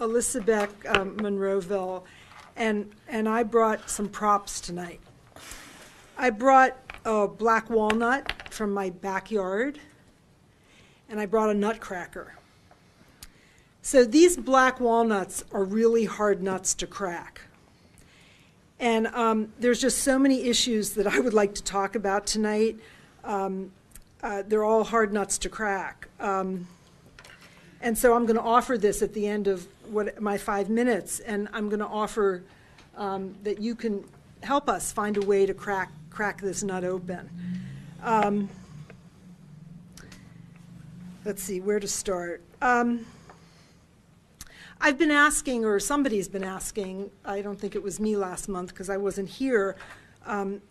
Elizabeth Monroeville, and I brought some props tonight. I brought a black walnut from my backyard, and I brought a nutcracker. So these black walnuts are really hard nuts to crack. And there's just so many issues that I would like to talk about tonight. They're all hard nuts to crack. And so I'm going to offer this at the end of my 5 minutes, and I'm going to offer that you can help us find a way to crack this nut open. Let's see, where to start. I've been asking, or somebody's been asking, I don't think it was me last month because I wasn't here,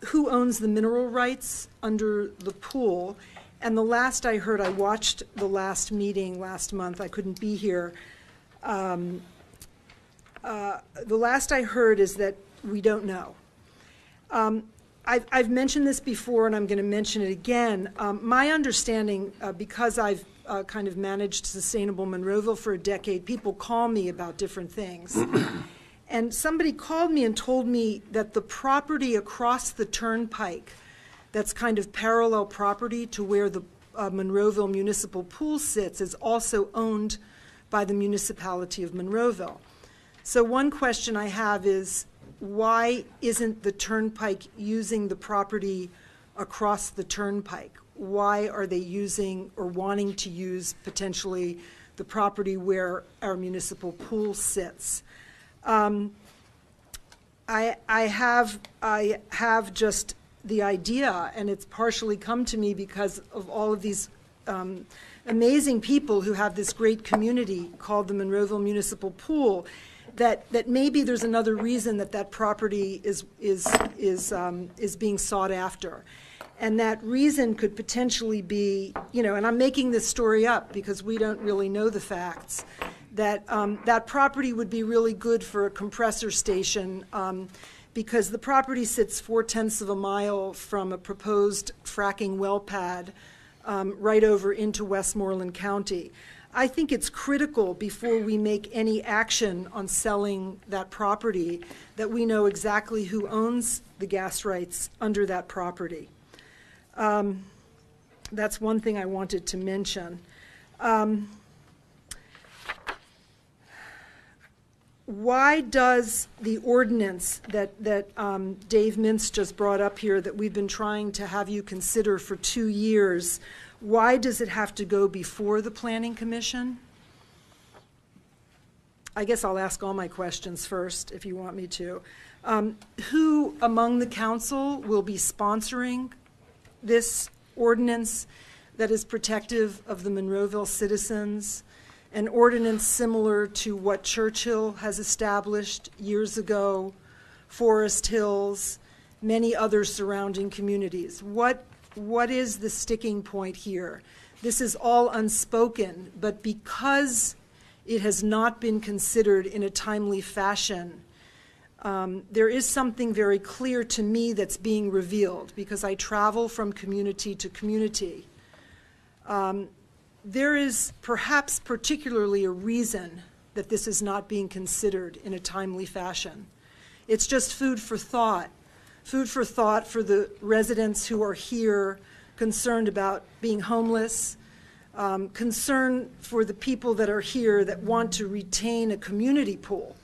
who owns the mineral rights under the pool. And the last I heard, I watched the last meeting last month, I couldn't be here. The last I heard is that we don't know. I've mentioned this before, and I'm going to mention it again. My understanding, because I've kind of managed Sustainable Monroeville for a decade, people call me about different things. And somebody called me and told me that the property across the turnpike, that's kind of parallel property to where the Monroeville Municipal Pool sits, is also owned by the municipality of Monroeville. So one question I have is, why isn't the turnpike using the property across the turnpike? Why are they using or wanting to use potentially the property where our municipal pool sits? I have just the idea, and it's partially come to me because of all of these amazing people who have this great community called the Monroeville Municipal Pool, that maybe there's another reason that property is being sought after. And that reason could potentially be, and I'm making this story up because we don't really know the facts, that that property would be really good for a compressor station because the property sits 4/10 of a mile from a proposed fracking well pad right over into Westmoreland County. I think it's critical before we make any action on selling that property that we know exactly who owns the gas rights under that property. That's one thing I wanted to mention. Why does the ordinance that Dave Mintz just brought up here that we've been trying to have you consider for 2 years, why does it have to go before the Planning Commission? I guess I'll ask all my questions first if you want me to. Who among the council will be sponsoring this ordinance that is protective of the Monroeville citizens, an ordinance similar to what Churchill has established years ago, Forest Hills, many other surrounding communities? What is the sticking point here? This is all unspoken, but because it has not been considered in a timely fashion, there is something very clear to me that's being revealed because I travel from community to community. There is perhaps particularly a reason that this is not being considered in a timely fashion. It's just food for thought for the residents who are here concerned about being homeless, concern for the people that are here that want to retain a community pool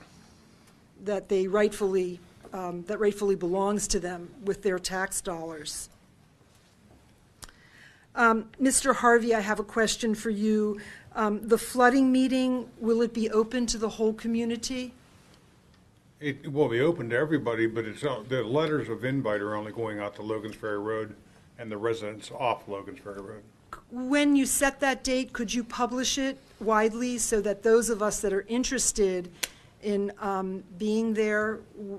that they rightfully belongs to them with their tax dollars. Mr. Harvey, I have a question for you. The flooding meeting, will it be open to the whole community? It will be open to everybody, but the letters of invite are only going out to Logans Ferry Road and the residents off Logans Ferry Road. When you set that date, could you publish it widely so that those of us that are interested in being there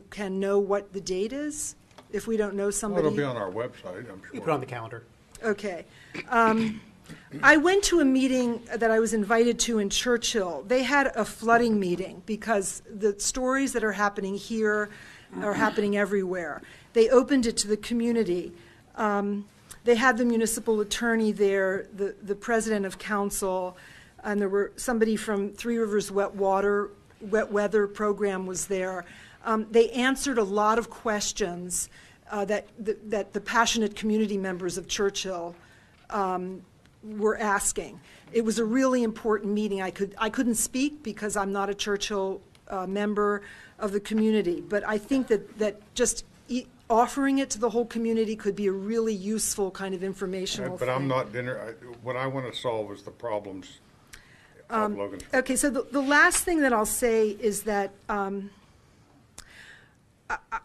can know what the date is? If we don't know somebody. Well, it'll be on our website, I'm sure. You put it on the calendar. Okay. I went to a meeting that I was invited to in Churchill. They had a flooding meeting because the stories that are happening here are happening everywhere. They opened it to the community. They had the municipal attorney there, the president of council, and there were somebody from Three Rivers Wet Water wet weather program was there. They answered a lot of questions that the passionate community members of Churchill were asking. It was a really important meeting. I couldn't speak because I'm not a Churchill member of the community, but I think that just offering it to the whole community could be a really useful kind of informational But thing. I'm not what I want to solve is the problems of Logan's Ferry. Okay, so the last thing that I'll say is that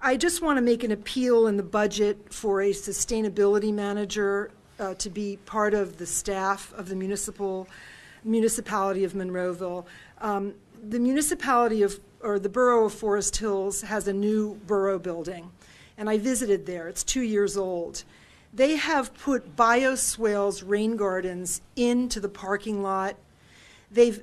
I just want to make an appeal in the budget for a sustainability manager to be part of the staff of the municipality of Monroeville. The municipality or the borough of Forest Hills has a new borough building, and I visited there. It's 2 years old. They have put bioswales rain gardens into the parking lot. They've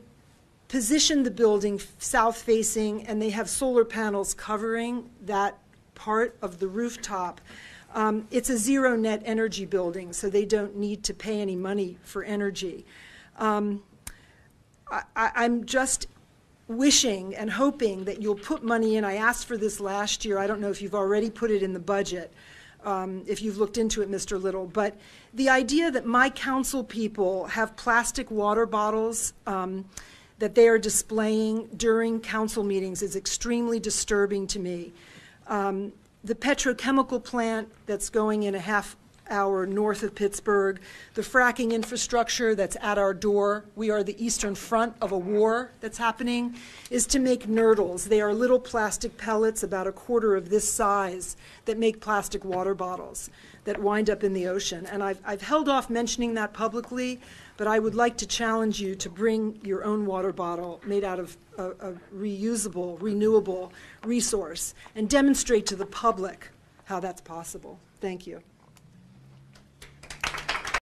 positioned the building south-facing, and they have solar panels covering that part of the rooftop. It's a zero net energy building, so they don't need to pay any money for energy. I'm just wishing and hoping that you'll put money in. I asked for this last year. I don't know if you've already put it in the budget, if you've looked into it, Mr. Little. But the idea that my council people have plastic water bottles that they are displaying during council meetings is extremely disturbing to me. The petrochemical plant that's going in a half hour north of Pittsburgh, the fracking infrastructure that's at our door, we are the eastern front of a war that's happening, is to make nurdles. They are little plastic pellets about a quarter of this size that make plastic water bottles that wind up in the ocean. And I've held off mentioning that publicly, but I would like to challenge you to bring your own water bottle made out of a reusable, renewable resource and demonstrate to the public how that's possible. Thank you.